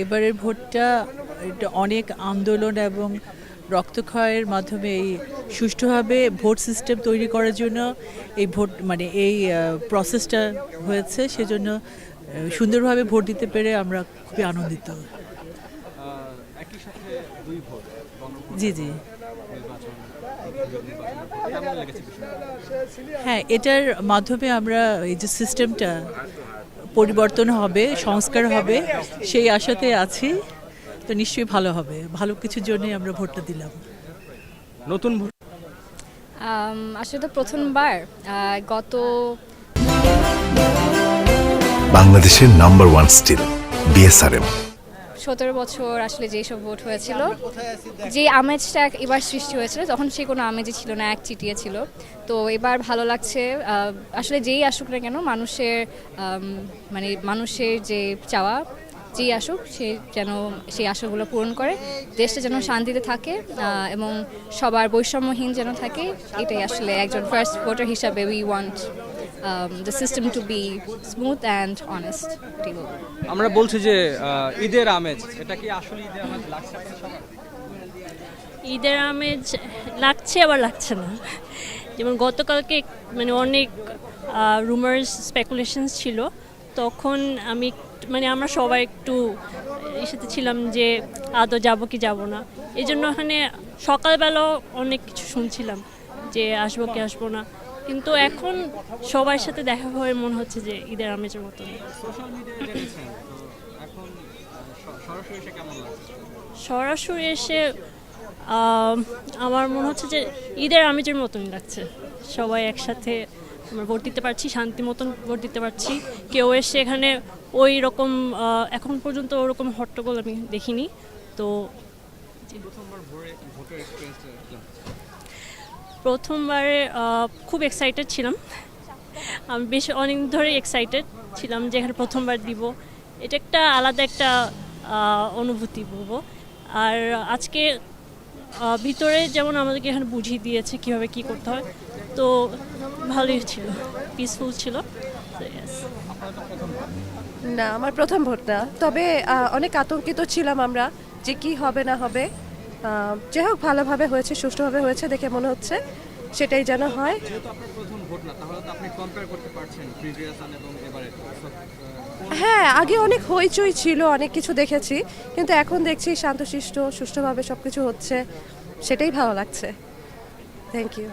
এবারের ভোটটা এটা অনেক আন্দোলন এবং রক্তক্ষয়ের মাধ্যমে এই সুষ্ঠুভাবে ভোট সিস্টেম তৈরি করার জন্য এই ভোট মানে এই প্রসেসটা হয়েছে, সেজন্য সুন্দরভাবে ভোট দিতে পেরে আমরা খুবই আনন্দিত। একই সাথে দুই ভোট জি জি, নির্বাচন কেমন লেগেছে বিষয়টা? হ্যাঁ, এটার মাধ্যমে আমরা এই যে সিস্টেমটা পরিবর্তন হবে, সংস্কার হবে, সেই আশাতে আছি। তো নিশ্চয়ই ভালো হবে, ভালো কিছুর জন্যই আমরা ভোটটা দিলাম। নতুন ভোট আসলে তো প্রথমবার গত বাংলাদেশের নাম্বার ওয়ান স্টিল বিএসআরএম। 17 বছর আসলে যেসব ভোট হয়েছিল, যে আমেজটা এবার সৃষ্টি হয়েছিল তখন সে কোনো আমেজই ছিল না, এক চিটিয়ে ছিল। তো এবার ভালো লাগছে। আসলে যেই আসুক না কেন, মানে মানুষের যে চাওয়া, যেই আসুক সে যেন সেই আশাগুলো পূরণ করে, দেশটা যেন শান্তিতে থাকে এবং সবার বৈষম্যহীন যেন থাকে। এটাই আসলে একজন ফার্স্ট ভোটার হিসাবে we want the system to be smooth and honest. আমরা বলছি যে ঈদের আমেজ, এটা কি আসলে ঈদের আমেজ লাগছে আপনাদের সবার? ঈদের আমেজ লাগছে আবার লাগছে না। যেমন গতকালকে মানে অনেক রুমার্স স্পেকুলেশনস ছিল, তখন আমরা সবাই একটু সাথে ছিলাম যে আদৌ যাবো কি যাবো না। এই জন্য ওখানে সকালবেলাও অনেক কিছু শুনছিলাম যে আসবো কি আসবো না, কিন্তু এখন সবার সাথে দেখা হয়ে মনে হচ্ছে যে ঈদের আমেজের মতো। সোশ্যাল মিডিয়ায় দেখেছেন তো, এখন সরাসরি এসে কেমন লাগছে? সরাসরি এসে আমার মনে হচ্ছে যে ঈদের আমেজের মতনই লাগছে। সবাই একসাথে আমরা ভোট দিতে পারছি, শান্তি মতন ভোট দিতে পারছি। কেউ এসে এখানে ওই রকম এখন পর্যন্ত ওরকম হট্টগোল আমি দেখিনি। তো প্রথমবারে খুব এক্সাইটেড ছিলাম। আমি বেশ অনেক ধরে এক্সাইটেড ছিলাম যে এখানে প্রথমবার দিব। এটা একটা আলাদা একটা অনুভূতি বলবো। আর আজকে ভিতরে যেমন আমাদেরকে এখানে বুঝিয়ে দিয়েছে কীভাবে কী করতে হয়, তো ভালোই ছিল, পিসফুল ছিল। না, আমার প্রথম ভোট না, তবে অনেক আতঙ্কিত ছিলাম আমরা যে কি হবে না হবে। যাই হোক, ভালোভাবে হয়েছে, সুষ্ঠুভাবে হয়েছে দেখে মনে হচ্ছে সেটাই যেন হয়। যেহেতু আপনার প্রথম ভোট না, তাহলে তো আপনি কম্পেয়ার করতে পারছেন প্রিভিয়াস এবং এবারে। হ্যাঁ, আগে অনেক হইচই ছিল, অনেক কিছু দেখেছি, কিন্তু এখন দেখছি শান্তশিষ্ট সুষ্ঠুভাবে সব কিছু হচ্ছে, সেটাই ভালো লাগছে। Thank you.